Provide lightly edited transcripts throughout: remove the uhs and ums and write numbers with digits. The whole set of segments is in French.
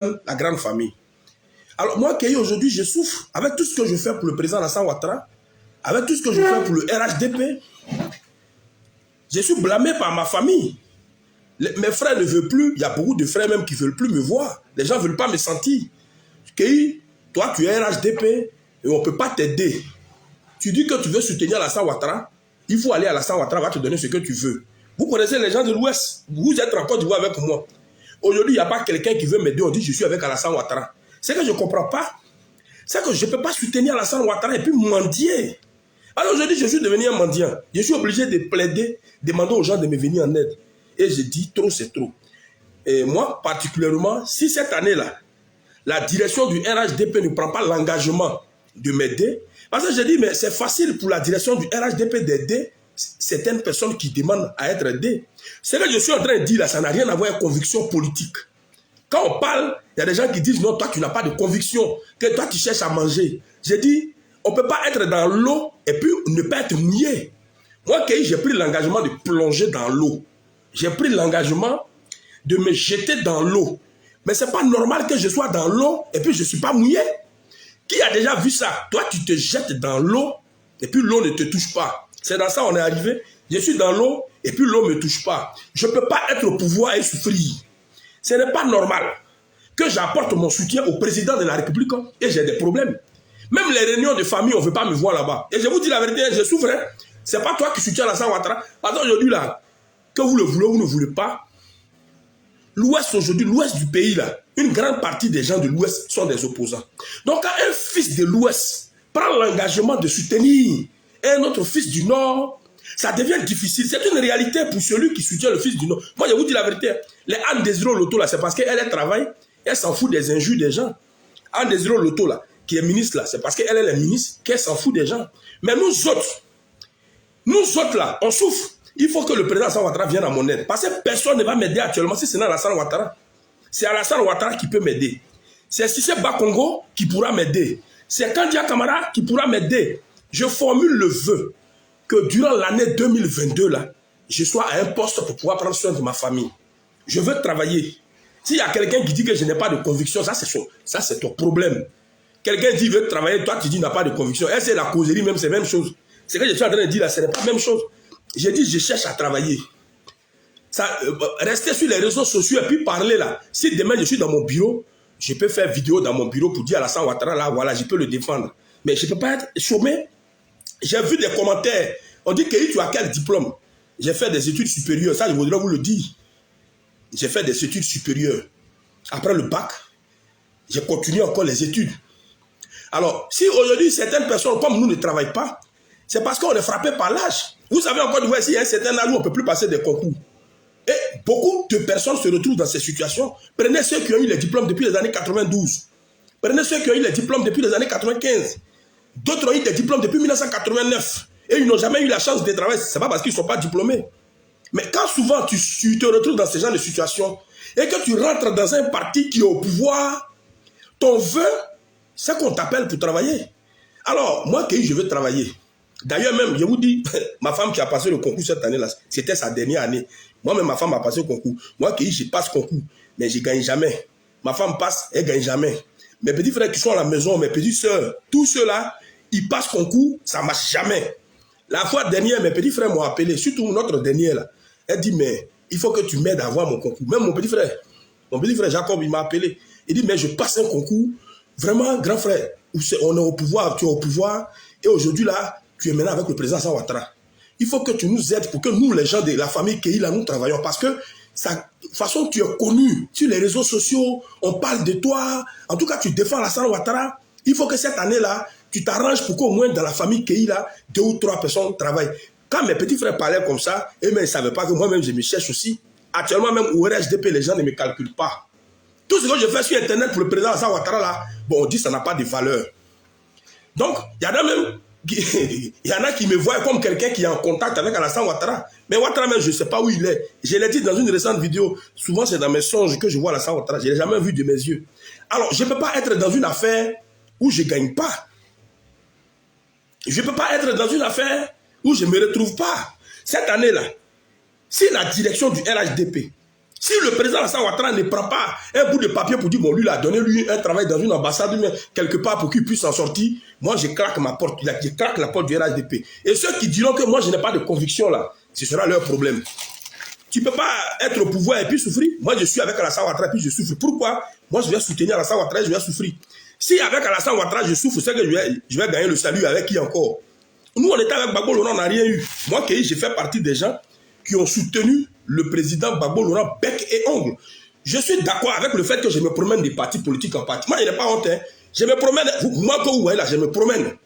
la grande famille. Alors moi, Kei, aujourd'hui, je souffre avec tout ce que je fais pour le président Alassane Ouattara, avec tout ce que je fais pour le RHDP. Je suis blâmé par ma famille. Mes frères ne veulent plus, il y a beaucoup de frères même qui ne veulent plus me voir. Les gens ne veulent pas me sentir. Kei, toi, tu es RHDP et on ne peut pas t'aider. Tu dis que tu veux soutenir Alassane Ouattara, il faut aller à Alassane Ouattara, va te donner ce que tu veux. Vous connaissez les gens de l'Ouest, vous êtes en Côte d'Ivoire avec moi. Aujourd'hui, il n'y a pas quelqu'un qui veut m'aider, on dit je suis avec Alassane Ouattara. Ce que je ne comprends pas, c'est que je ne peux pas soutenir Alassane Ouattara et puis mendier. Alors aujourd'hui, je suis devenu un mendiant. Je suis obligé de plaider, demander aux gens de me venir en aide. Et je dis, trop c'est trop. Et moi, particulièrement, si cette année-là, la direction du RHDP ne prend pas l'engagement de m'aider, parce que je dis, mais c'est facile pour la direction du RHDP d'aider certaines personnes qui demandent à être aidées. Ce que je suis en train de dire là, ça n'a rien à voir avec conviction politique. Quand on parle, il y a des gens qui disent, non, toi tu n'as pas de conviction, que toi tu cherches à manger. J'ai dit, on ne peut pas être dans l'eau et puis ne pas être mouillé. Moi, j'ai pris l'engagement de plonger dans l'eau. J'ai pris l'engagement de me jeter dans l'eau. Mais ce n'est pas normal que je sois dans l'eau et puis je ne suis pas mouillé. Qui a déjà vu ça? Toi, tu te jettes dans l'eau et puis l'eau ne te touche pas. C'est dans ça qu'on est arrivé. Je suis dans l'eau et puis l'eau ne me touche pas. Je ne peux pas être au pouvoir et souffrir. Ce n'est pas normal que j'apporte mon soutien au président de la République et j'ai des problèmes. Même les réunions de famille, on ne veut pas me voir là-bas. Et je vous dis la vérité, je souffre. Hein? Ce n'est pas toi qui soutiens Alassane Ouattara. Parce qu'aujourd'hui, là, que vous le voulez ou ne voulez pas, l'Ouest aujourd'hui, l'Ouest du pays, là, une grande partie des gens de l'Ouest sont des opposants. Donc, quand un fils de l'Ouest prend l'engagement de soutenir un autre fils du Nord, ça devient difficile. C'est une réalité pour celui qui soutient le fils du Nord. Moi, je vous dis la vérité. Les Anne Désiré Loto, là, c'est parce qu'elle travaille, elle s'en fout des injures des gens. Anne Désiré Loto, là, qui est ministre, là, c'est parce qu'elle est la ministre qu'elle s'en fout des gens. Mais nous autres, là, on souffre. Il faut que le président Alassane Ouattara vienne à mon aide. Parce que personne ne va m'aider actuellement si ce n'est Alassane Ouattara. C'est Alassane Ouattara qui peut m'aider. C'est Cissé Bakongo qui pourra m'aider. C'est Kandia Kamara qui pourra m'aider. Je formule le vœu que durant l'année 2022, là, je sois à un poste pour pouvoir prendre soin de ma famille. Je veux travailler. S'il y a quelqu'un qui dit que je n'ai pas de conviction, ça c'est ton problème. Quelqu'un dit qu'il veut travailler, toi tu dis qu'il n'a pas de conviction. Et c'est la causerie même, c'est la même chose. Ce que je suis en train de dire là, ce n'est pas la même chose. J'ai dit je cherche à travailler. Rester sur les réseaux sociaux et puis parler là. Si demain je suis dans mon bureau, je peux faire vidéo dans mon bureau pour dire à Alassane Ouattara là, voilà, je peux le défendre. Mais je ne peux pas être chômé. J'ai vu des commentaires. On dit que tu as quel diplôme? J'ai fait des études supérieures. Ça, je voudrais vous le dire. J'ai fait des études supérieures. Après le bac, j'ai continué encore les études. Alors, si aujourd'hui certaines personnes comme nous ne travaillent pas, c'est parce qu'on est frappé par l'âge. Vous savez encore, s'il y a un certain âge où on ne peut plus passer des concours. Et beaucoup de personnes se retrouvent dans ces situations. Prenez ceux qui ont eu les diplômes depuis les années 92. Prenez ceux qui ont eu les diplômes depuis les années 95. D'autres ont eu des diplômes depuis 1989. Et ils n'ont jamais eu la chance de travailler. Ce n'est pas parce qu'ils ne sont pas diplômés. Mais quand souvent tu te retrouves dans ce genre de situation et que tu rentres dans un parti qui est au pouvoir, ton vœu, c'est qu'on t'appelle pour travailler. Alors, moi, je veux travailler. D'ailleurs, même, je vous dis, ma femme qui a passé le concours cette année-là, c'était sa dernière année. Moi-même, ma femme a passé le concours. Moi, je passe le concours, mais je ne gagne jamais. Ma femme passe, elle ne gagne jamais. Mes petits frères qui sont à la maison, mes petites soeurs, tous ceux-là, ils passent le concours, ça ne marche jamais. La fois dernière, mes petits frères m'ont appelé, surtout notre dernière, là. Elle dit, mais il faut que tu m'aides à avoir mon concours. Même mon petit frère Jacob, il m'a appelé. Il dit, mais je passe un concours, vraiment, grand frère, on est au pouvoir, tu es au pouvoir, et aujourd'hui, là, tu es maintenant avec le président Alassane Ouattara. Il faut que tu nous aides pour que nous, les gens de la famille Kei, là, nous travaillons. Parce que, de toute façon, tu es connu. Sur les réseaux sociaux, on parle de toi. En tout cas, tu défends Alassane Ouattara. Il faut que cette année-là, tu t'arranges pour qu'au moins dans la famille Kei, là, 2 ou 3 personnes travaillent. Quand mes petits frères parlaient comme ça, ils ne savaient pas que moi-même, je me cherche aussi. Actuellement, même au RHDP, les gens ne me calculent pas. Tout ce que je fais sur Internet pour le président Alassane Ouattara, là, bon, on dit que ça n'a pas de valeur. Donc, il y en a qui me voient comme quelqu'un qui est en contact avec Alassane Ouattara. Mais Ouattara, même, je ne sais pas où il est. Je l'ai dit dans une récente vidéo. Souvent, c'est dans mes songes que je vois Alassane Ouattara. Je ne l'ai jamais vu de mes yeux. Alors, je ne peux pas être dans une affaire où je ne gagne pas. Je ne peux pas être dans une affaire où je ne me retrouve pas. Cette année-là, si la direction du RHDP Si le président Alassane Ouattara ne prend pas un bout de papier pour dire, bon, lui, il a donné lui un travail dans une ambassade, mais quelque part pour qu'il puisse s'en sortir, moi, je claque ma porte, je claque la porte du RHDP. Et ceux qui diront que moi, je n'ai pas de conviction là, ce sera leur problème. Tu ne peux pas être au pouvoir et puis souffrir. Moi, je suis avec Alassane Ouattara et puis je souffre. Pourquoi? Moi, je vais soutenir Alassane Ouattara et je vais souffrir. Si avec Alassane Ouattara, je souffre, c'est que je vais gagner le salut avec qui encore? Nous, on était avec Gbagbo Laurent, on n'a rien eu. Moi, j'ai fait partie des gens qui ont soutenu le président Gbagbo Laurent bec et ongle. Je suis d'accord avec le fait que je me promène des partis politiques en parti. Moi, il n'y a pas honte. Hein. Je me promène, moi, que vous voyez là, je me promène.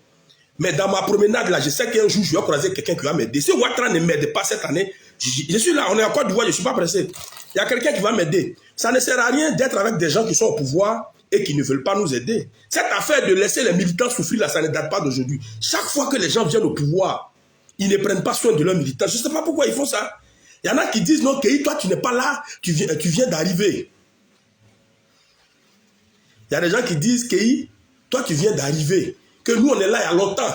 Mais dans ma promenade là, je sais qu'un jour, je vais croiser quelqu'un qui va m'aider. Si Ouattara ne m'aide pas cette année, je suis là, on est en Côte d'Ivoire, je ne suis pas pressé. Il y a quelqu'un qui va m'aider. Ça ne sert à rien d'être avec des gens qui sont au pouvoir et qui ne veulent pas nous aider. Cette affaire de laisser les militants souffrir là, ça ne date pas d'aujourd'hui. Chaque fois que les gens viennent au pouvoir, ils ne prennent pas soin de leurs militants. Je ne sais pas pourquoi ils font ça. Il y en a qui disent, non, Kei, toi, tu n'es pas là, tu viens d'arriver. Il y a des gens qui disent, Kei, toi, tu viens d'arriver. Que nous, on est là il y a longtemps.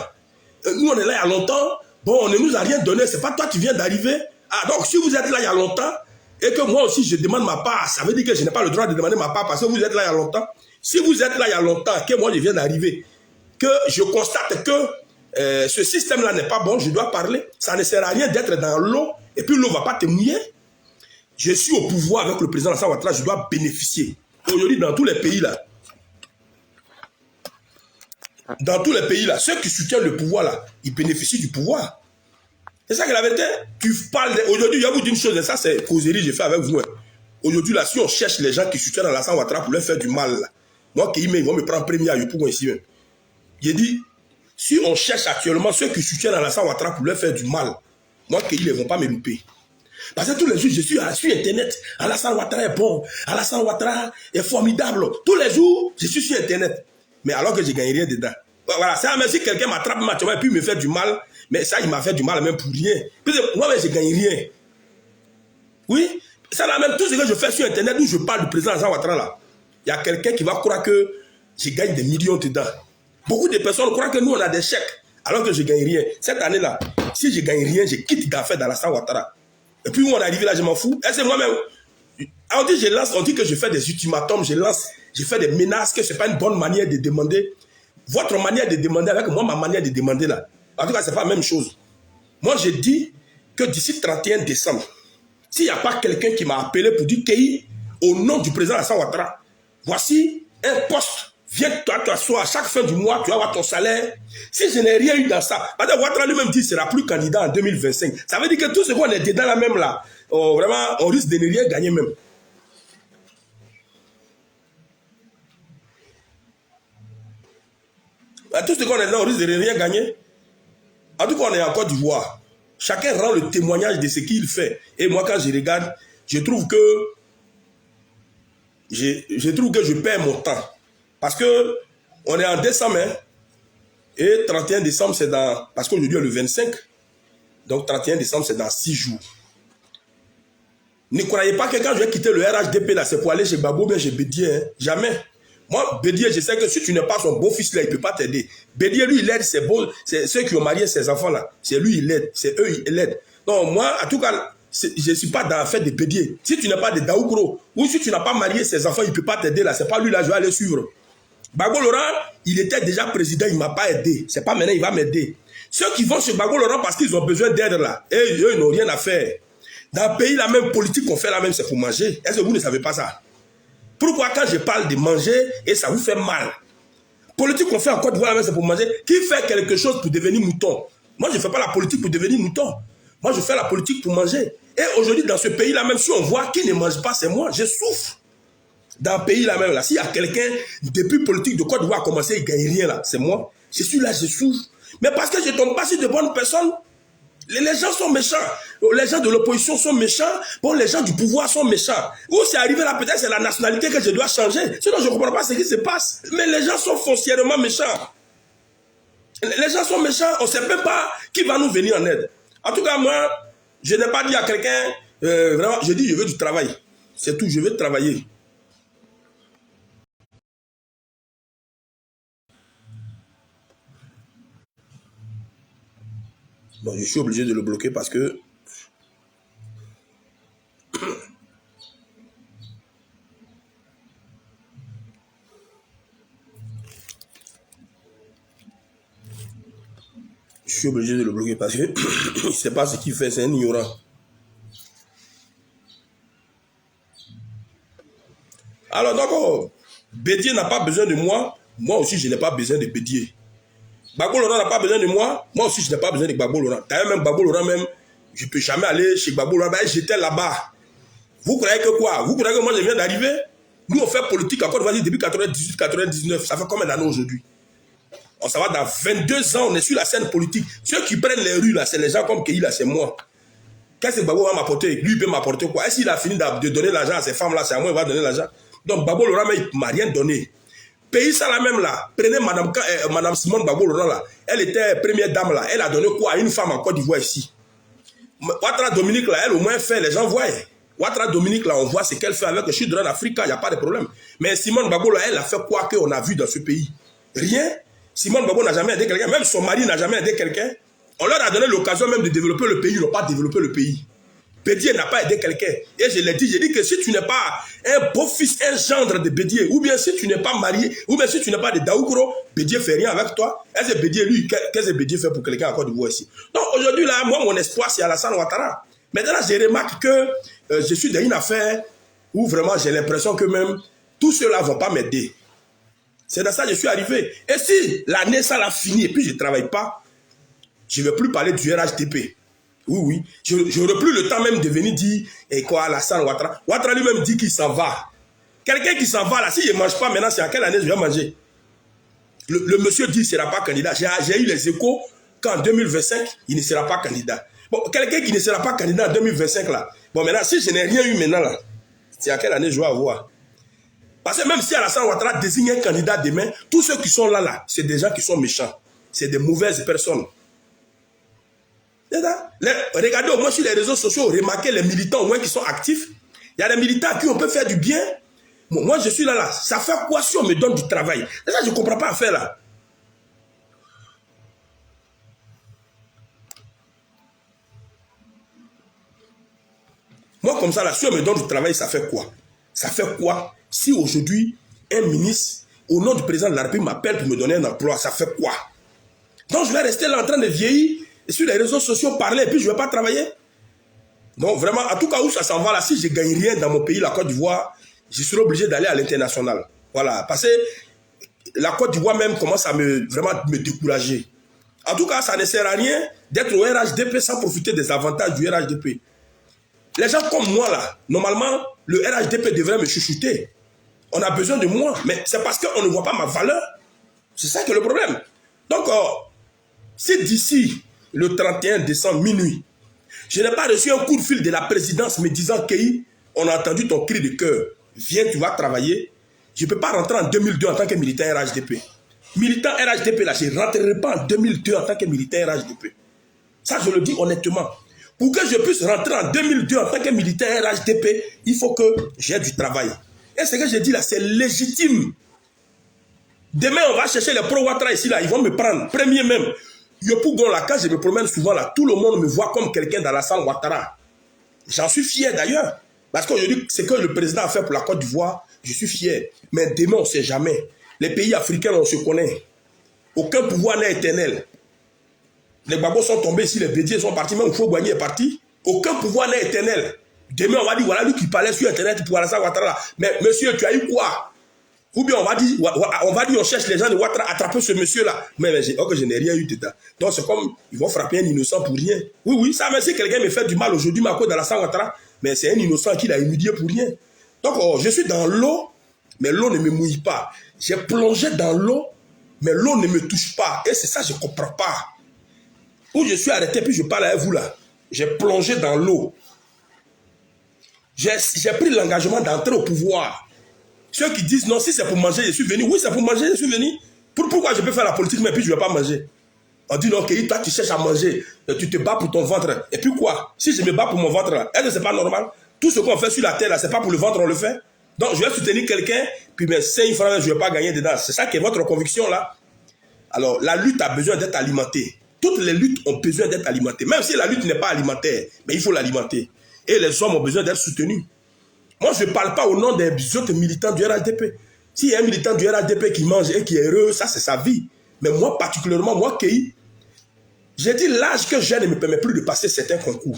Nous, on est là il y a longtemps. Bon, on ne nous a rien donné. C'est pas toi, tu viens d'arriver. Ah, donc, si vous êtes là il y a longtemps, et que moi aussi, je demande ma part, ça veut dire que je n'ai pas le droit de demander ma part parce que vous êtes là il y a longtemps. Si vous êtes là il y a longtemps, que moi, je viens d'arriver, que je constate que ce système-là n'est pas bon, je dois parler. Ça ne sert à rien d'être dans l'eau, et puis l'eau ne va pas te mouiller. Je suis au pouvoir avec le président Alassane Ouattara, je dois bénéficier. Aujourd'hui, dans tous les pays là, ceux qui soutiennent le pouvoir là, ils bénéficient du pouvoir. C'est ça que la vérité. Tu parles aujourd'hui, je vais vous dire une chose, et ça c'est causerie, j'ai fait avec vous. Hein. Aujourd'hui là, si on cherche les gens qui soutiennent Alassane Ouattara pour leur faire du mal, là, moi qui ils vont me prendre premier à pour moi ici même. J'ai dit, si on cherche actuellement ceux qui soutiennent Alassane Ouattara pour leur faire du mal, moi qui ils ne vont pas me louper. Parce que tous les jours, je suis sur Internet. Alassane Ouattara est bon. Alassane Ouattara est formidable. Tous les jours, je suis sur Internet. Mais alors que je ne gagne rien dedans. Voilà, ça, même si quelqu'un m'attrape maintenant et puis me fait du mal, mais ça, il m'a fait du mal même pour rien. Moi, je ne gagne rien. Oui, ça là même, tout ce que je fais sur Internet, où je parle du président Alassane Ouattara là, il y a quelqu'un qui va croire que je gagne des millions dedans. Beaucoup de personnes croient que nous, on a des chèques, alors que je ne gagne rien. Cette année-là, si je ne gagne rien, je quitte d'affaires d'Alassane Ouattara. Et puis, où on est arrivé là, je m'en fous. Et c'est moi-même. On dit que je fais des ultimatums, je fais des menaces, que ce n'est pas une bonne manière de demander. Votre manière de demander avec moi, ma manière de demander là. En tout cas, ce n'est pas la même chose. Moi, je dis que d'ici 31 décembre, s'il n'y a pas quelqu'un qui m'a appelé pour dire Kei, au nom du président Alassane Ouattara, voici un poste. Viens, toi, à chaque fin du mois, tu vas avoir ton salaire. Si je n'ai rien eu dans ça, parce que Ouattara lui-même dit qu'il ne sera plus candidat en 2025. Ça veut dire que tout ce qu'on est dedans là même là, vraiment, on risque de ne rien gagner même. Tout ce qu'on est là, on risque de ne rien gagner. En tout cas, on est en Côte d'Ivoire. Chacun rend le témoignage de ce qu'il fait. Et moi, quand je regarde, je trouve que je perds mon temps. Parce que on est en décembre, hein, et 31 décembre, c'est dans... Parce qu'aujourd'hui, est le 25. Donc, 31 décembre, c'est dans 6 jours. Ne croyez pas que quand je vais quitter le RHDP, là, c'est pour aller chez Gbagbo, bien chez Bédier. Hein. Jamais. Moi, Bédier, je sais que si tu n'es pas son beau-fils, là, il ne peut pas t'aider. Bédier, lui, il aide ses beaux... C'est ceux qui ont marié ses enfants, là. C'est lui, il aide. C'est eux, il aide. Donc, moi, en tout cas, je ne suis pas dans la fête de Bédier. Si tu n'es pas de Daoukro, ou si tu n'as pas marié ses enfants, il ne peut pas t'aider, là. C'est pas lui, là, je vais aller suivre. Gbagbo Laurent, il était déjà président, il ne m'a pas aidé. C'est pas maintenant, il va m'aider. Ceux qui vont chez Gbagbo Laurent parce qu'ils ont besoin d'aide là, et eux, ils n'ont rien à faire. Dans le pays, la même politique qu'on fait là même, c'est pour manger. Est-ce que vous ne savez pas ça? Pourquoi quand je parle de manger, et ça vous fait mal? Politique qu'on fait en Côte d'Ivoire, c'est pour manger. Qui fait quelque chose pour devenir mouton? Moi, je ne fais pas la politique pour devenir mouton. Moi, je fais la politique pour manger. Et aujourd'hui, dans ce pays-là, même si on voit qui ne mange pas, c'est moi. Je souffre. Dans le pays là même, là, s'il y a quelqu'un, depuis politique de Côte d'Ivoire a commencé, il ne gagne rien là, c'est moi. Je suis là, je souffre. Mais parce que je ne tombe pas sur de bonnes personnes. Les gens sont méchants. Les gens de l'opposition sont méchants. Bon, les gens du pouvoir sont méchants. Où c'est arrivé là, peut-être c'est la nationalité que je dois changer. Sinon, je ne comprends pas ce qui se passe. Mais les gens sont foncièrement méchants. Les gens sont méchants. On ne sait même pas qui va nous venir en aide. En tout cas, moi, je n'ai pas dit à quelqu'un, vraiment, je dis, je veux du travail. C'est tout, je veux travailler. Bon, je suis obligé de le bloquer parce que suis obligé de le bloquer parce que il ne sait pas ce qu'il fait, c'est un ignorant. Alors donc, Bédié n'a pas besoin de moi, moi aussi je n'ai pas besoin de Bédié. Gbagbo Laurent n'a pas besoin de moi aussi je n'ai pas besoin de Gbagbo Laurent. D'ailleurs même Gbagbo Laurent même, je ne peux jamais aller chez Gbagbo Laurent, j'étais là-bas. Vous croyez que quoi? Vous croyez que moi je viens d'arriver? Nous on fait politique encore depuis 98-99, ça fait combien d'années aujourd'hui? On s'en va dans 22 ans, on est sur la scène politique. Ceux qui prennent les rues là, c'est les gens comme Keï là, c'est moi. Qu'est-ce que Gbagbo va m'apporter? Lui il peut m'apporter quoi? Est-ce qu'il a fini de donner l'argent à ces femmes là? C'est à moi qu'il va donner l'argent. Donc Gbagbo Laurent mais il ne m'a rien donné. Pays ça là même là, prenez Madame Simone Gbagbo Laurent là, elle était première dame là, elle a donné quoi à une femme en Côte d'Ivoire ici? Ouattara Dominique là, elle au moins fait, les gens voient. Ouattara Dominique là, on voit ce qu'elle fait avec le Children Africa, il n'y a pas de problème. Mais Simone Gbagbo là, elle a fait quoi qu'on a vu dans ce pays? Rien. Simone Gbagbo n'a jamais aidé quelqu'un, même son mari n'a jamais aidé quelqu'un. On leur a donné l'occasion même de développer le pays, ils n'ont pas développé le pays. Bédié n'a pas aidé quelqu'un. Et je l'ai dit, j'ai dit que si tu n'es pas un beau-fils, un gendre de Bédié, ou bien si tu n'es pas marié, ou bien si tu n'es pas de Daoukro, Bédié ne fait rien avec toi. Est-ce que Bédié, lui, qu'est-ce que Bédié fait pour quelqu'un en Côte d'Ivoire ici? Donc aujourd'hui, là, moi, mon espoir, c'est Alassane Ouattara. Maintenant, je remarque que je suis dans une affaire où vraiment j'ai l'impression que même tous ceux-là ne vont pas m'aider. C'est dans ça que je suis arrivé. Et si l'année, ça l'a fini et puis je ne travaille pas, je ne vais plus parler du RHDP. Oui, oui. Je n'aurai plus le temps même de venir dire quoi, Alassane Ouattara. Ouattara lui-même dit qu'il s'en va. Quelqu'un qui s'en va là, si je ne mange pas maintenant, c'est à quelle année je vais manger? Le monsieur dit qu'il ne sera pas candidat. J'ai eu les échos qu'en 2025, il ne sera pas candidat. Bon, quelqu'un qui ne sera pas candidat en 2025 là. Bon, maintenant, si je n'ai rien eu maintenant là, c'est à quelle année je vais avoir? Parce que même si Alassane Ouattara désigne un candidat demain, tous ceux qui sont là, c'est des gens qui sont méchants. C'est des mauvaises personnes. Regardez au moins sur les réseaux sociaux, remarquez les militants au moins qui sont actifs. Il y a des militants à qui on peut faire du bien. Bon, moi je suis là. Ça fait quoi si on me donne du travail? C'est ça, je ne comprends pas à faire là. Moi comme ça là, si on me donne du travail, ça fait quoi? Ça fait quoi si aujourd'hui un ministre, au nom du président de la République, m'appelle pour me donner un emploi? Ça fait quoi? Donc je vais rester là en train de vieillir et sur les réseaux sociaux parler et puis je ne vais pas travailler. Donc vraiment, en tout cas où ça s'en va là, si je ne gagne rien dans mon pays, la Côte d'Ivoire, je serai obligé d'aller à l'international. Voilà, parce que la Côte d'Ivoire même commence à vraiment me décourager. En tout cas, ça ne sert à rien d'être au RHDP sans profiter des avantages du RHDP. Les gens comme moi là, normalement, le RHDP devrait me chouchouter. On a besoin de moi, mais c'est parce qu'on ne voit pas ma valeur. C'est ça qui est le problème. Donc, si d'ici le 31 décembre minuit, je n'ai pas reçu un coup de fil de la présidence me disant Keï, on a entendu ton cri de cœur, viens, tu vas travailler. Je ne peux pas rentrer en 2002 en tant que militant RHDP. Militant RHDP, là, je ne rentrerai pas en 2002 en tant que militant RHDP. Ça, je le dis honnêtement. Pour que je puisse rentrer en 2002 en tant que militant RHDP, il faut que j'ai du travail. Et ce que je dis là, c'est légitime. Demain, on va chercher les pro-Ouattara ici, là, ils vont me prendre. Premier même. Yopougon, là, quand je me promène souvent, là, tout le monde me voit comme quelqu'un d'Alassane Ouattara. J'en suis fier d'ailleurs. Parce qu'aujourd'hui, ce que le président a fait pour la Côte d'Ivoire, je suis fier. Mais demain, on ne sait jamais. Les pays africains, on se connaît. Aucun pouvoir n'est éternel. Les Gbagbo sont tombés ici, les Bédiés sont partis, même Houphouët-Boigny est parti. Aucun pouvoir n'est éternel. Demain, on va dire, voilà lui qui parlait sur Internet pour Alassane Ouattara. Mais monsieur, tu as eu quoi? Ou bien on va dire, on cherche les gens de Ouattara, attraper ce monsieur-là. Mais je n'ai rien eu dedans. Donc c'est comme, ils vont frapper un innocent pour rien. Oui, oui, ça, mais si quelqu'un me fait du mal aujourd'hui, mais à cause d'Alassane Ouattara, mais c'est un innocent qui l'a humilié pour rien. Donc je suis dans l'eau, mais l'eau ne me mouille pas. J'ai plongé dans l'eau, mais l'eau ne me touche pas. Et c'est ça, je ne comprends pas. Où je suis arrêté, puis je parle avec vous là. J'ai plongé dans l'eau. J'ai pris l'engagement d'entrer au pouvoir. Ceux qui disent non, si c'est pour manger, je suis venu. Oui, c'est pour manger, je suis venu. Pourquoi je peux faire la politique, mais puis je ne vais pas manger? On dit non, ok, toi tu cherches à manger, tu te bats pour ton ventre. Et puis quoi? Si je me bats pour mon ventre, est-ce que ce n'est pas normal? Tout ce qu'on fait sur la terre, ce n'est pas pour le ventre, on le fait. Donc je vais soutenir quelqu'un, puis mes 5 francs, je ne vais pas gagner dedans. C'est ça qui est votre conviction là. Alors la lutte a besoin d'être alimentée. Toutes les luttes ont besoin d'être alimentées. Même si la lutte n'est pas alimentaire, mais il faut l'alimenter. Et les hommes ont besoin d'être soutenus. Moi, je ne parle pas au nom des autres militants du RHDP. S'il y a un militant du RHDP qui mange et qui est heureux, ça c'est sa vie. Mais moi, particulièrement, moi, Keï, J'ai dit l'âge que j'ai ne me permet plus de passer certains concours.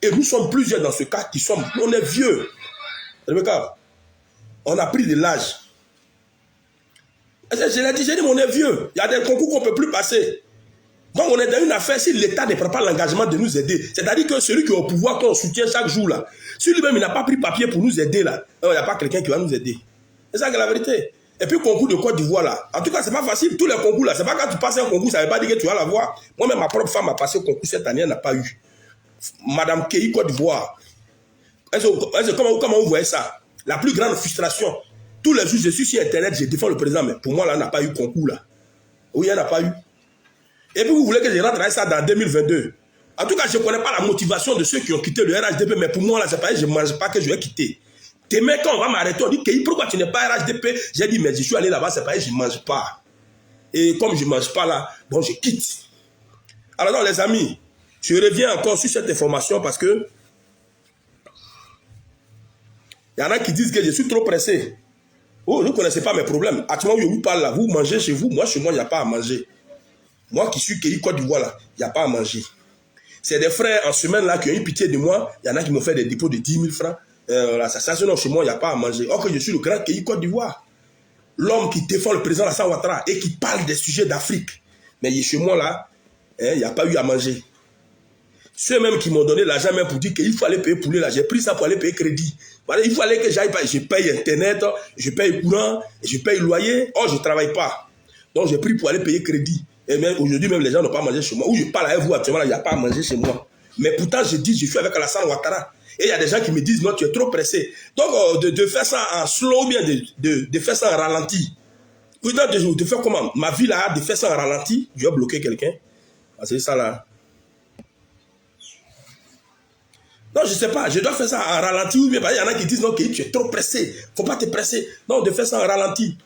Et nous sommes plusieurs dans ce cas qui sommes, on est vieux. Rebecca, on a pris de l'âge. Je l'ai dit, j'ai dit, on est vieux. Il y a des concours qu'on ne peut plus passer. Donc on est dans une affaire, si l'État ne prend pas l'engagement de nous aider, c'est-à-dire que celui qui est au pouvoir, qu'on soutient chaque jour, là, si lui-même il n'a pas pris papier pour nous aider, là, il n'y a pas quelqu'un qui va nous aider. C'est ça que la vérité. Et puis le concours de Côte d'Ivoire, là, en tout cas, c'est pas facile. Tous les concours, là, c'est pas quand tu passes un concours, ça ne veut pas dire que tu vas l'avoir. Moi-même, ma propre femme a passé le concours cette année, elle n'a pas eu. Madame Kei, Côte d'Ivoire. Comment vous voyez ça? La plus grande frustration. Tous les jours, je suis sur Internet, je défends le président, mais pour moi, là, elle n'a pas eu concours, là. Oui, elle n'a pas eu. Et puis, vous voulez que je rentre à ça dans 2022. En tout cas, je ne connais pas la motivation de ceux qui ont quitté le RHDP, mais pour moi, là, c'est pas je ne mange pas que je vais quitter. Demain, quand on va m'arrêter, on dit, pourquoi tu n'es pas RHDP? J'ai dit, mais je suis allé là-bas, c'est pas je ne mange pas. Et comme je ne mange pas là, bon, je quitte. Alors, non, les amis, je reviens encore sur cette information parce que il y en a qui disent que je suis trop pressé. Oh, vous ne connaissez pas mes problèmes. Actuellement, je vous parle là, vous mangez chez vous, moi, chez moi, il n'y a pas à manger. Moi qui suis Kei Côte d'Ivoire là, il n'y a pas à manger. C'est des frères en semaine là qui ont eu pitié de moi. Il y en a qui m'ont fait des dépôts de 10 000 francs. Sinon, chez moi, il n'y a pas à manger. Or que je suis le grand Kei Côte d'Ivoire. L'homme qui défend le président Alassane Ouattara et qui parle des sujets d'Afrique. Mais chez moi là, il n'y a pas eu à manger. Ceux même qui m'ont donné l'argent même pour dire qu'il faut aller payer poulet là, j'ai pris ça pour aller payer crédit. Voilà, il faut aller que j'aille payer. Je paye Internet, je paye courant, je paye loyer. Or, je ne travaille pas. Donc, j'ai pris pour aller payer crédit. Et même aujourd'hui, même les gens n'ont pas mangé chez moi. Où je parle avec vous actuellement, il n'y a pas à manger chez moi. Mais pourtant, je dis, je suis avec Alassane Ouattara. Et il y a des gens qui me disent, non, tu es trop pressé. Donc, de faire ça en slow, ou bien de faire ça en ralenti. Ou de faire comment? Ma vie là, de faire ça en ralenti, je vais bloquer quelqu'un. Ah, c'est ça là. Non, je ne sais pas, je dois faire ça en ralenti. Ou bien, il y en a qui disent, non, tu es trop pressé. Il ne faut pas te presser. Non, de faire ça en ralenti.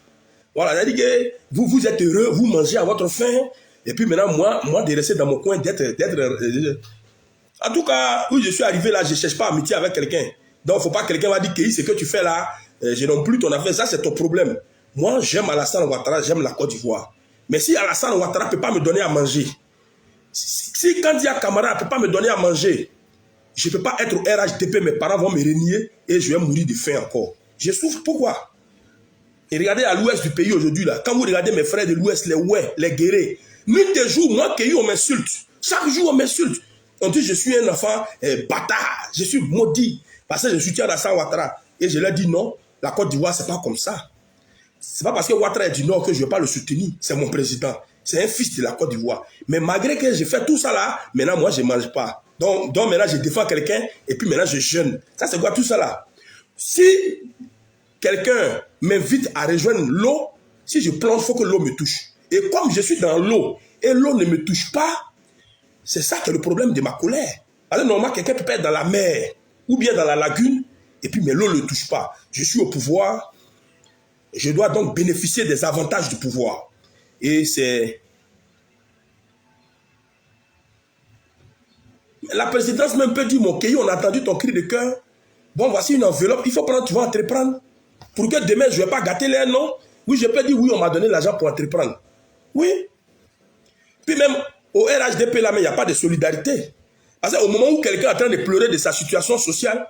Voilà, c'est-à-dire que vous êtes heureux, vous mangez à votre faim, et puis maintenant, moi de rester dans mon coin, d'être... En tout cas, où je suis arrivé là, je ne cherche pas amitié avec quelqu'un. Donc, il ne faut pas que quelqu'un va dire que ce que tu fais là, je n'aime plus ton affaire, ça c'est ton problème. Moi, j'aime Alassane Ouattara, j'aime la Côte d'Ivoire. Mais si Alassane Ouattara ne peut pas me donner à manger, si Kandia Camara ne peut pas me donner à manger, je ne peux pas être au RHDP, mes parents vont me renier et je vais mourir de faim encore. Je souffre, pourquoi? Et regardez à l'ouest du pays aujourd'hui, là, quand vous regardez mes frères de l'ouest, les Ouais, les Guérés, nuit et jour, moi, Kei, on m'insulte. Chaque jour, on m'insulte. On dit, je suis un enfant bâtard, je suis maudit, parce que je soutiens Alassane Ouattara. Et je leur dis, non, la Côte d'Ivoire, c'est pas comme ça. C'est pas parce que Ouattara est du Nord que je ne vais pas le soutenir. C'est mon président. C'est un fils de la Côte d'Ivoire. Mais malgré que j'ai fait tout ça là, maintenant, moi, je ne mange pas. Donc maintenant, je défends quelqu'un, et puis maintenant, je jeûne. Ça, c'est quoi tout ça là? Si quelqu'un m'invite à rejoindre l'eau, si je plonge, il faut que l'eau me touche. Et comme je suis dans l'eau, et l'eau ne me touche pas, c'est ça qui est le problème de ma colère. Alors normalement, quelqu'un peut être dans la mer, ou bien dans la lagune, et puis mais l'eau ne le touche pas. Je suis au pouvoir, je dois donc bénéficier des avantages du pouvoir. Et c'est... La présidence même peut dire, mon Kei, on a entendu ton cri de cœur. Bon, voici une enveloppe, il faut prendre, tu vas entreprendre. Pour que demain, je ne vais pas gâter les noms. Oui, je peux dire, oui, on m'a donné l'argent pour entreprendre. Oui. Puis même, au RHDP, là, mais il n'y a pas de solidarité. Parce qu'au moment où quelqu'un est en train de pleurer de sa situation sociale,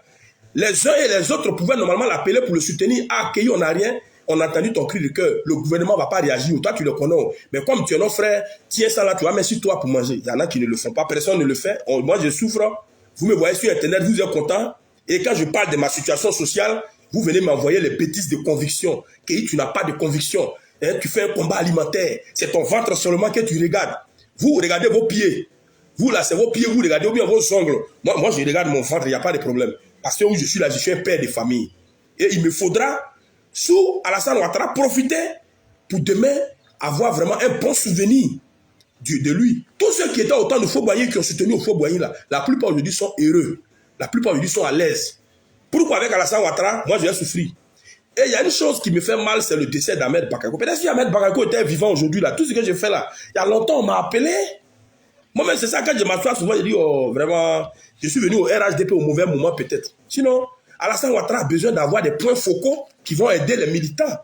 les uns et les autres pouvaient normalement l'appeler pour le soutenir. Ah, Kei, on n'a rien. On a entendu ton cri de cœur. Le gouvernement ne va pas réagir. Toi, tu le connais. Mais comme tu es notre frère, tiens ça là, tu vas mettre sur toi pour manger. Il y en a qui ne le font pas. Personne ne le fait. Moi, je souffre. Vous me voyez sur Internet, vous êtes content. Et quand je parle de ma situation sociale, vous venez m'envoyer les bêtises de conviction. Kei, tu n'as pas de conviction. Hein, tu fais un combat alimentaire. C'est ton ventre seulement que tu regardes. Vous regardez vos pieds. Vous là, c'est vos pieds, vous regardez ou bien vos ongles. Moi, je regarde mon ventre, il n'y a pas de problème. Parce que où je suis là, je suis un père de famille. Et il me faudra, sous Alassane Ouattara, profiter pour demain avoir vraiment un bon souvenir de lui. Tous ceux qui étaient au temps de Faux-Boigny, qui ont soutenu au Faux-Boigny, là, la plupart aujourd'hui sont heureux. La plupart aujourd'hui sont à l'aise. Pourquoi avec Alassane Ouattara, moi je vais souffrir. Et il y a une chose qui me fait mal, c'est le décès d'Ahmed Bakayoko. Peut-être si Ahmed Bakayoko était vivant aujourd'hui, là, tout ce que j'ai fait là, il y a longtemps, on m'a appelé. Moi-même, c'est ça, quand je m'assois souvent, je dis, oh, vraiment, je suis venu au RHDP au mauvais moment, peut-être. Sinon, Alassane Ouattara a besoin d'avoir des points focaux qui vont aider les militants.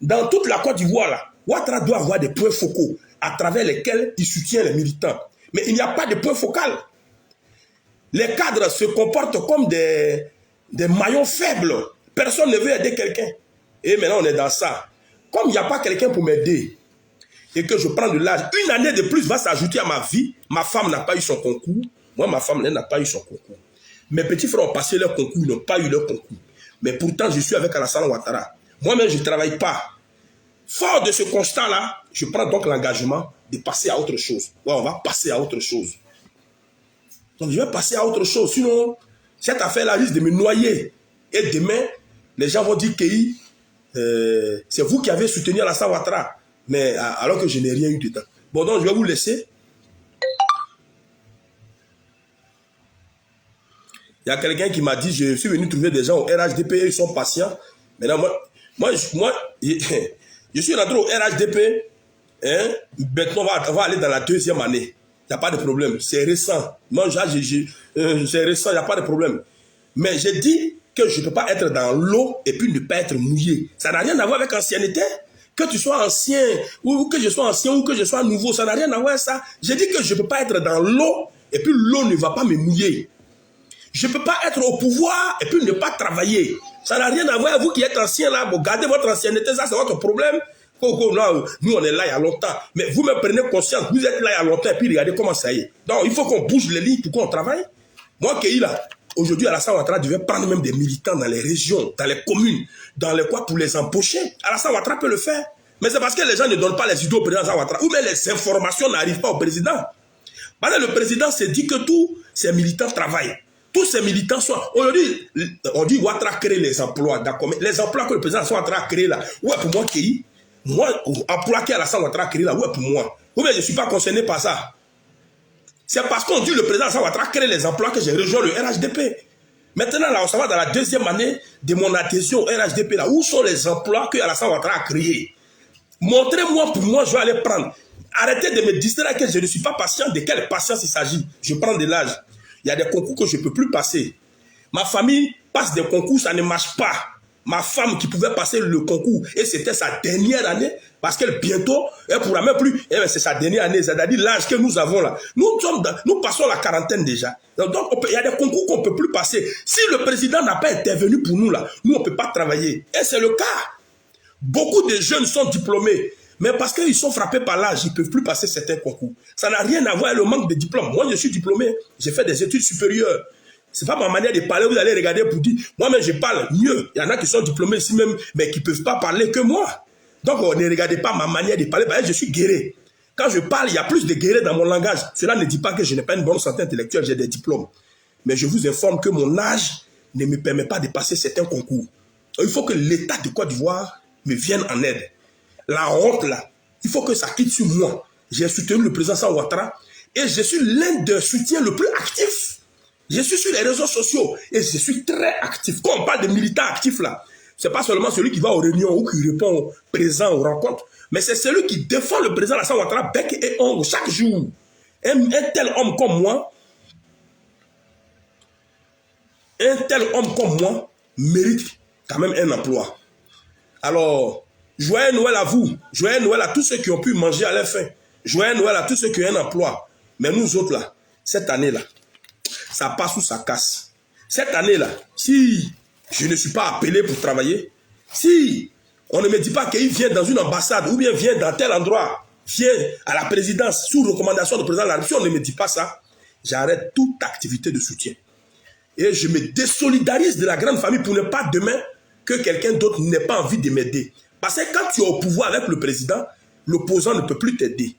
Dans toute la Côte d'Ivoire, là, Ouattara doit avoir des points focaux à travers lesquels il soutient les militants. Mais il n'y a pas de point focal. Les cadres se comportent comme des maillons faibles. Personne ne veut aider quelqu'un. Et maintenant, on est dans ça. Comme il n'y a pas quelqu'un pour m'aider, et que je prends de l'âge, une année de plus va s'ajouter à ma vie. Ma femme n'a pas eu son concours. Moi, ma femme, elle n'a pas eu son concours. Mes petits frères ont passé leur concours, ils n'ont pas eu leur concours. Mais pourtant, je suis avec Alassane Ouattara. Moi-même, je ne travaille pas. Fort de ce constat-là, je prends donc l'engagement de passer à autre chose. Ouais, on va passer à autre chose. Donc, je vais passer à autre chose. Sinon, cette affaire-là risque de me noyer. Et demain, les gens vont dire que c'est vous qui avez soutenu Alassane Ouattara. Mais alors que je n'ai rien eu dedans. Bon, donc, je vais vous laisser. Il y a quelqu'un qui m'a dit, je suis venu trouver des gens au RHDP, ils sont patients. Maintenant, moi je suis rentré au RHDP. Hein, maintenant, on va aller dans la 2e année. Il n'y a pas de problème. C'est récent. Moi, c'est récent, il n'y a pas de problème. Mais j'ai dit que je ne peux pas être dans l'eau et puis ne pas être mouillé. Ça n'a rien à voir avec ancienneté. Que tu sois ancien, ou que je sois ancien, ou que je sois nouveau, ça n'a rien à voir avec ça. J'ai dit que je ne peux pas être dans l'eau et puis l'eau ne va pas me mouiller. Je ne peux pas être au pouvoir et puis ne pas travailler. Ça n'a rien à voir. Vous qui êtes ancien là, bon, gardez votre ancienneté, ça c'est votre problème. Nous on est là il y a longtemps. Mais vous me prenez conscience, vous êtes là il y a longtemps et puis regardez comment ça y est. Donc il faut qu'on bouge les lignes pour qu'on travaille. Moi qui est là, aujourd'hui Alassane Ouattara devait prendre même des militants dans les régions, dans les communes, dans les quoi pour les embaucher. Alassane Ouattara peut le faire. Mais c'est parce que les gens ne donnent pas les idées au président Alassane Ouattara. Ou bien les informations n'arrivent pas au président. Parce que le président s'est dit que tous ses militants travaillent. Tous ces militants sont... Aujourd'hui, on dit Ouattara crée les emplois. D'accord. Mais les emplois que le président Ouattara a créés là, ouais, pour moi, qui moi, emploi qu'Alassane Ouattara a créé là, ouais, pour moi. Ou bien je ne suis pas concerné par ça. C'est parce qu'on dit le président Alassane Ouattara crée les emplois que j'ai rejoint le RHDP. Maintenant, là, on s'en va dans la 2e année de mon adhésion au RHDP. Là. Où sont les emplois que Alassane Ouattara a créés? Montrez-moi, pour moi, je vais aller prendre. Arrêtez de me distraire que je ne suis pas patient. De quelle patience il s'agit? Je prends de l'âge. Il y a des concours que je ne peux plus passer. Ma famille passe des concours, ça ne marche pas. Ma femme qui pouvait passer le concours, et c'était sa dernière année, parce qu'elle bientôt, elle ne pourra même plus, c'est sa dernière année, c'est-à-dire l'âge que nous avons là. Nous passons la quarantaine déjà. Donc il y a des concours qu'on ne peut plus passer. Si le président n'a pas intervenu pour nous là, nous on ne peut pas travailler. Et c'est le cas. Beaucoup de jeunes sont diplômés. Mais parce qu'ils sont frappés par l'âge, ils ne peuvent plus passer certains concours. Ça n'a rien à voir avec le manque de diplôme. Moi, je suis diplômé, j'ai fait des études supérieures. Ce n'est pas ma manière de parler, vous allez regarder pour dire, moi-même, je parle mieux. Il y en a qui sont diplômés ici même, mais qui ne peuvent pas parler que moi. Donc, ne regardez pas ma manière de parler, je suis guéri. Quand je parle, il y a plus de guéri dans mon langage. Cela ne dit pas que je n'ai pas une bonne santé intellectuelle, j'ai des diplômes. Mais je vous informe que mon âge ne me permet pas de passer certains concours. Il faut que l'État de Côte d'Ivoire me vienne en aide. La honte là, il faut que ça quitte sur moi. J'ai soutenu le président Alassane Ouattara et je suis l'un des soutiens le plus actif. Je suis sur les réseaux sociaux et je suis très actif. Quand on parle de militants actifs là, c'est pas seulement celui qui va aux réunions ou qui répond aux présents, aux rencontres, mais c'est celui qui défend le président Alassane Ouattara bec et ongle chaque jour. Un tel homme comme moi mérite quand même un emploi. Alors, joyeux Noël à vous, joyeux Noël à tous ceux qui ont pu manger à leur faim, joyeux Noël à tous ceux qui ont un emploi. Mais nous autres là, cette année-là, ça passe ou ça casse. Cette année-là, si je ne suis pas appelé pour travailler, si on ne me dit pas qu'il vient dans une ambassade ou bien vient dans tel endroit, vient à la présidence sous recommandation du président de la République, si on ne me dit pas ça, j'arrête toute activité de soutien. Et je me désolidarise de la grande famille pour ne pas demain que quelqu'un d'autre n'ait pas envie de m'aider. Parce que quand tu es au pouvoir avec le président, l'opposant ne peut plus t'aider.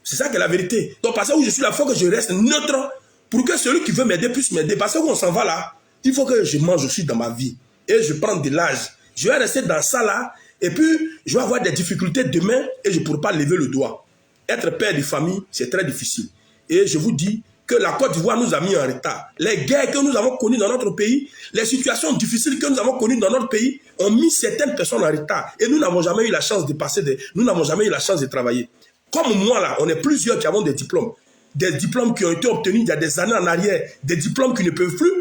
C'est ça qui est la vérité. Donc parce que je suis là, il faut que je reste neutre pour que celui qui veut m'aider puisse m'aider. Parce que où on s'en va là, il faut que je mange aussi dans ma vie. Et je prends de l'âge. Je vais rester dans ça là, et puis je vais avoir des difficultés demain et je ne pourrai pas lever le doigt. Être père de famille, c'est très difficile. Et je vous dis que la Côte d'Ivoire nous a mis en retard. Les guerres que nous avons connues dans notre pays, les situations difficiles que nous avons connues dans notre pays ont mis certaines personnes en retard. Et nous n'avons jamais eu la chance de passer, nous n'avons jamais eu la chance de travailler. Comme moi là, on est plusieurs qui avons des diplômes. Des diplômes qui ont été obtenus il y a des années en arrière. Des diplômes qui ne peuvent plus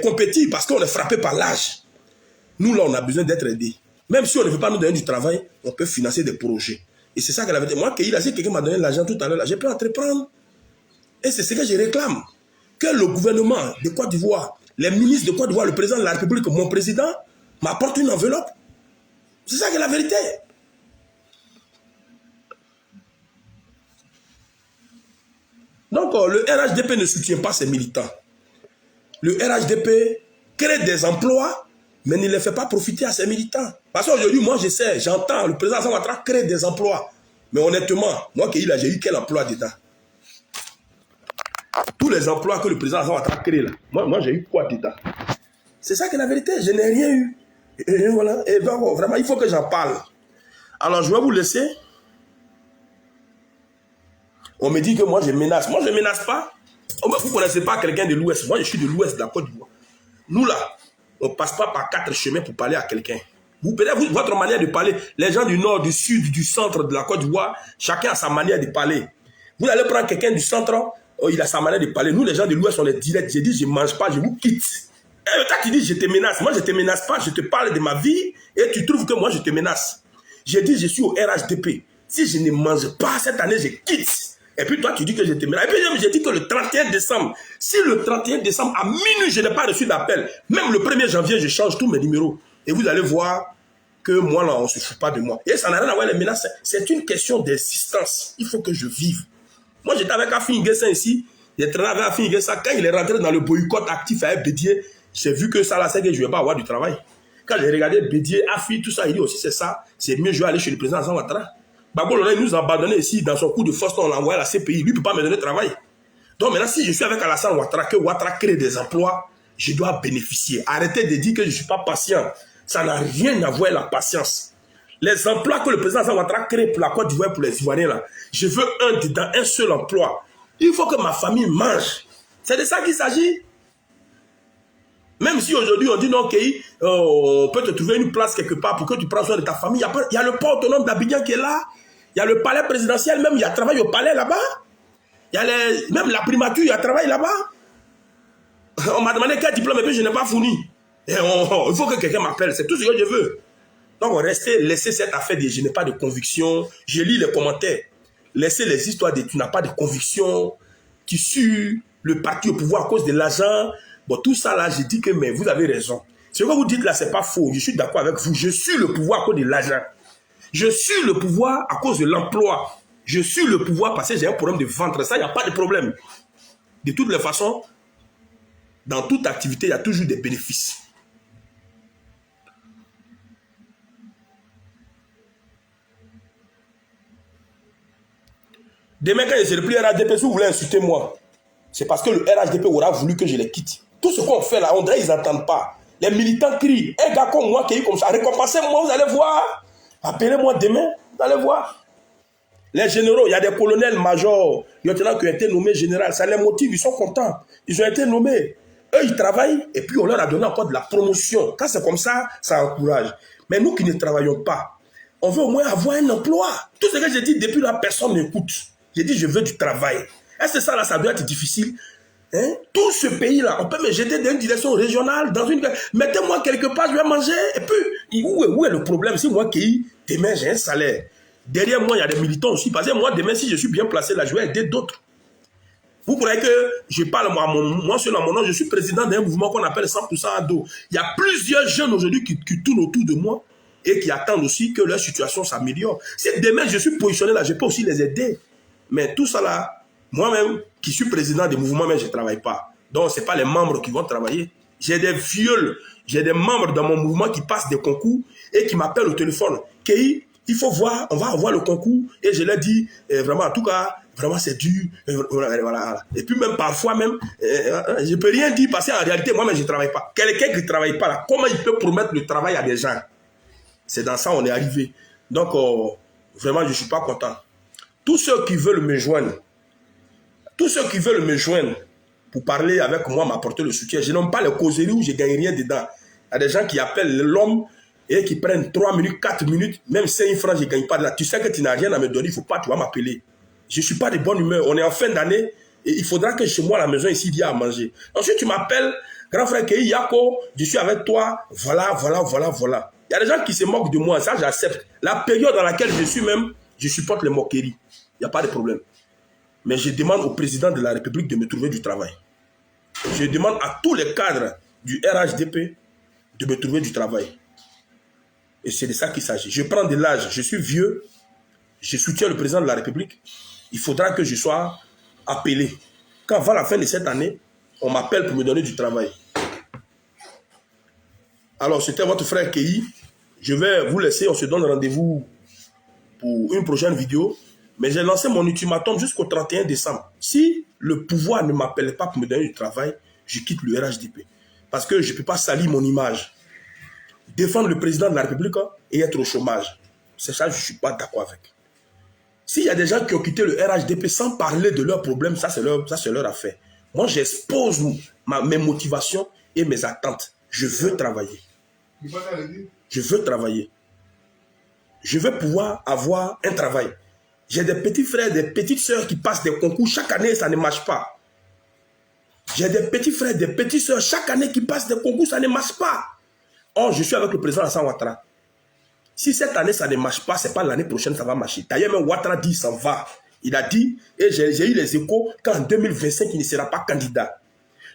compétir parce qu'on est frappé par l'âge. Nous là, on a besoin d'être aidés. Même si on ne veut pas nous donner du travail, on peut financer des projets. Et c'est ça qu'elle avait dit. Moi, si quelqu'un m'a donné l'argent tout à l'heure, j'ai pu entreprendre. Et c'est ce que je réclame. Que le gouvernement de Côte d'Ivoire, les ministres de Côte d'Ivoire, le président de la République, mon président, m'apporte une enveloppe. C'est ça qui est la vérité. Donc, le RHDP ne soutient pas ses militants. Le RHDP crée des emplois, mais ne les fait pas profiter à ses militants. Parce qu'aujourd'hui, moi, je sais, j'entends le président Alassane Ouattara créer des emplois. Mais honnêtement, moi qui j'ai eu quel emploi dedans? Tous les emplois que le président Alassane Ouattara crée là, moi j'ai eu quoi dedans? C'est ça qui est la vérité, je n'ai rien eu. Et voilà, et donc vraiment, il faut que j'en parle. Alors, je vais vous laisser. On me dit que moi, je menace. Moi, je ne menace pas. Vous ne connaissez pas quelqu'un de l'Ouest. Moi, je suis de l'Ouest de la Côte d'Ivoire. Nous, là, on ne passe pas par 4 chemins pour parler à quelqu'un. Votre manière de parler, les gens du nord, du sud, du centre de la Côte d'Ivoire, chacun a sa manière de parler. Vous allez prendre quelqu'un du centre, il a sa manière de parler. Nous, les gens de l'Ouest, on est direct. J'ai dit, je ne mange pas, je vous quitte. Et toi, tu dis, je te menace. Moi, je ne te menace pas, je te parle de ma vie et tu trouves que moi, je te menace. J'ai dit, je suis au RHDP. Si je ne mange pas cette année, je quitte. Et puis toi, tu dis que je te menace. Et puis j'ai dit que le 31 décembre, si le 31 décembre, à minuit, je n'ai pas reçu d'appel, même le 1er janvier, je change tous mes numéros. Et vous allez voir que moi, là, on ne se fout pas de moi. Et ça n'a rien à voir avec les menaces. C'est une question d'existence. Il faut que je vive. Moi, j'étais avec Afi Nguessan ici. J'ai traîné avec Afi Nguessan. Quand il est rentré dans le boycott actif avec Bédié, j'ai vu que ça, là, c'est que je ne vais pas avoir du travail. Quand j'ai regardé Bédié, Afi, tout ça, il dit aussi, c'est ça. C'est mieux, je vais aller chez le président Alassane Ouattara. Bagbo, il nous a abandonné ici dans son coup de force, on l'a envoyé à la CPI. Lui ne peut pas me donner travail. Donc maintenant, si je suis avec Alassane Ouattara, que Ouattara crée des emplois, je dois bénéficier. Arrêtez de dire que je ne suis pas patient. Ça n'a rien à voir avec la patience. Les emplois que le président Alassane Ouattara crée pour la Côte d'Ivoire, pour les Ivoiriens, là, je veux un seul emploi. Il faut que ma famille mange. C'est de ça qu'il s'agit. Même si aujourd'hui on dit non, ok, on peut te trouver une place quelque part pour que tu prennes soin de ta famille. Il y a le port autonome d'Abidjan qui est là. Il y a le palais présidentiel, même il y a travail au palais là-bas. Il y a même la primature, il y a travail là-bas. On m'a demandé quel diplôme, et puis je n'ai pas fourni. Et il faut que quelqu'un m'appelle, c'est tout ce que je veux. Donc laissez cette affaire de je n'ai pas de conviction. Je lis les commentaires. Laissez les histoires de tu n'as pas de conviction. Tu suis le parti au pouvoir à cause de l'argent. Bon, tout ça là, je dis que mais vous avez raison. Ce que vous dites là, c'est pas faux. Je suis d'accord avec vous. Je suis le pouvoir à cause de l'argent. Je suis le pouvoir à cause de l'emploi. Je suis le pouvoir parce que j'ai un problème de ventre. Ça, il n'y a pas de problème. De toutes les façons, dans toute activité, il y a toujours des bénéfices. Demain, quand je serai plus RHDP, si vous voulez insulter moi, c'est parce que le RHDP aura voulu que je les quitte. Tout ce qu'on fait là, on dirait qu'ils n'entendent pas. Les militants crient. Un gars comme moi qui est comme ça, récompensez-moi, vous allez voir. Appelez-moi demain, vous allez voir. Les généraux, il y a des colonels, majors, lieutenants qui ont été nommés général. Ça les motive, ils sont contents. Ils ont été nommés. Eux, ils travaillent et puis on leur a donné encore de la promotion. Quand c'est comme ça, ça encourage. Mais nous qui ne travaillons pas, on veut au moins avoir un emploi. Tout ce que j'ai dit depuis là, personne n'écoute. J'ai dit, je veux du travail. Est-ce que ça, là, ça doit être difficile? Hein? Tout ce pays-là, on peut me jeter dans une direction régionale, dans une... Mettez-moi quelque part, je vais manger. Et puis, où est le problème? Si moi qui, demain, j'ai un salaire. Derrière moi, il y a des militants aussi. Parce que moi, demain, si je suis bien placé là, je vais aider d'autres. Vous croyez que je parle, moi, seul à mon nom, je suis président d'un mouvement qu'on appelle 100% ado. Il y a plusieurs jeunes aujourd'hui qui tournent autour de moi et qui attendent aussi que leur situation s'améliore. Si demain, je suis positionné là, je peux aussi les aider. Mais tout ça là, moi-même, qui suis président des mouvements, mais je ne travaille pas. Donc, ce n'est pas les membres qui vont travailler. J'ai des vieux, j'ai des membres dans mon mouvement qui passent des concours et qui m'appellent au téléphone. Kei, il faut voir, on va avoir le concours. Et je leur dis, vraiment, en tout cas, vraiment, c'est dur. Voilà. Et puis, même parfois, même, je ne peux rien dire parce qu'en réalité, moi-même, je ne travaille pas. Quelqu'un qui ne travaille pas là, comment il peut promettre le travail à des gens? C'est dans ça qu'on est arrivé. Donc, vraiment, je ne suis pas content. Tous ceux qui veulent me joindre, pour parler avec moi, m'apporter le soutien, je n'aime pas les causeries où je ne gagne rien dedans. Il y a des gens qui appellent l'homme et qui prennent 3 minutes, 4 minutes, même 5 francs, je ne gagne pas de là. Tu sais que tu n'as rien à me donner, il ne faut pas, tu vas m'appeler. Je ne suis pas de bonne humeur. On est en fin d'année et il faudra que chez moi, à la maison, ici, il y a à manger. Ensuite, tu m'appelles, grand frère Kei Yako, je suis avec toi, voilà. Il y a des gens qui se moquent de moi, ça j'accepte. La période dans laquelle je suis même, je supporte les moqueries. Il n'y a pas de problème. Mais je demande au président de la République de me trouver du travail. Je demande à tous les cadres du RHDP de me trouver du travail. Et c'est de ça qu'il s'agit. Je prends de l'âge, je suis vieux, je soutiens le président de la République. Il faudra que je sois appelé. Quand va la fin de cette année, on m'appelle pour me donner du travail. Alors, c'était votre frère Kei. Je vais vous laisser, on se donne rendez-vous pour une prochaine vidéo. Mais j'ai lancé mon ultimatum jusqu'au 31 décembre. Si le pouvoir ne m'appelle pas pour me donner du travail, je quitte le RHDP. Parce que je ne peux pas salir mon image. Défendre le président de la République et être au chômage. C'est ça, je ne suis pas d'accord avec. S'il y a des gens qui ont quitté le RHDP sans parler de leurs problèmes, ça c'est leur affaire. Moi, j'expose mes motivations et mes attentes. Je veux travailler. Je veux travailler. Je veux pouvoir avoir un travail. J'ai des petits frères, des petites sœurs qui passent des concours. Chaque année, ça ne marche pas. J'ai des petits frères, des petites sœurs. Chaque année qui passent des concours, ça ne marche pas. Or, je suis avec le président Alassane Ouattara. Si cette année, ça ne marche pas, ce n'est pas l'année prochaine, ça va marcher. D'ailleurs, même Ouattara dit, il s'en va. Il a dit, et j'ai eu les échos, qu'en 2025, il ne sera pas candidat.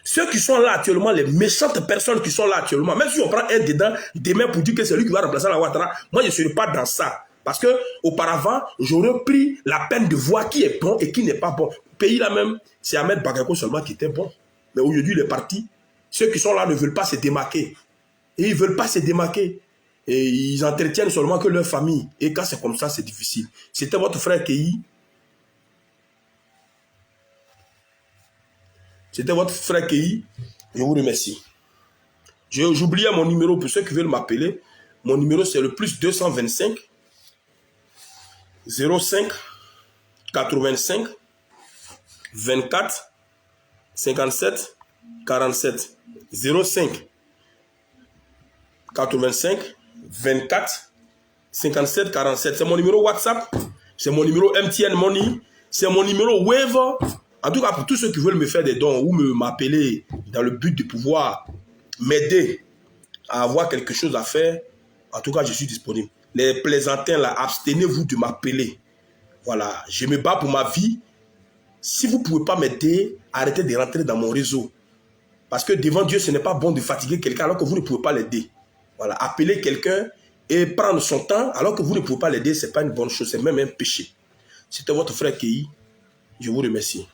Ceux qui sont là actuellement, les méchantes personnes qui sont là actuellement, même si on prend un dedans, demain pour dire que c'est lui qui va remplacer la Ouattara, moi, je ne serai pas dans ça. Parce que auparavant, j'aurais pris la peine de voir qui est bon et qui n'est pas bon. Le pays là même, c'est Ahmed Bagako seulement qui était bon. Mais aujourd'hui, il est parti. Ceux qui sont là ne veulent pas se démarquer. Et ils ne veulent pas se démarquer. Et ils entretiennent seulement que leur famille. Et quand c'est comme ça, c'est difficile. C'était votre frère Kei. C'était votre frère Kei. Je vous remercie. J'oubliais mon numéro pour ceux qui veulent m'appeler. Mon numéro, c'est le plus 225 05 85 24 57 47 05 85 24 57 47. C'est mon numéro WhatsApp, c'est mon numéro MTN Money, c'est mon numéro Wave. En tout cas, pour tous ceux qui veulent me faire des dons ou m'appeler dans le but de pouvoir m'aider à avoir quelque chose à faire, en tout cas, je suis disponible. Les plaisantins, là, abstenez-vous de m'appeler. Voilà, je me bats pour ma vie. Si vous ne pouvez pas m'aider, arrêtez de rentrer dans mon réseau. Parce que devant Dieu, ce n'est pas bon de fatiguer quelqu'un alors que vous ne pouvez pas l'aider. Voilà, appeler quelqu'un et prendre son temps alors que vous ne pouvez pas l'aider, ce n'est pas une bonne chose, c'est même un péché. C'était votre frère Kei. Je vous remercie.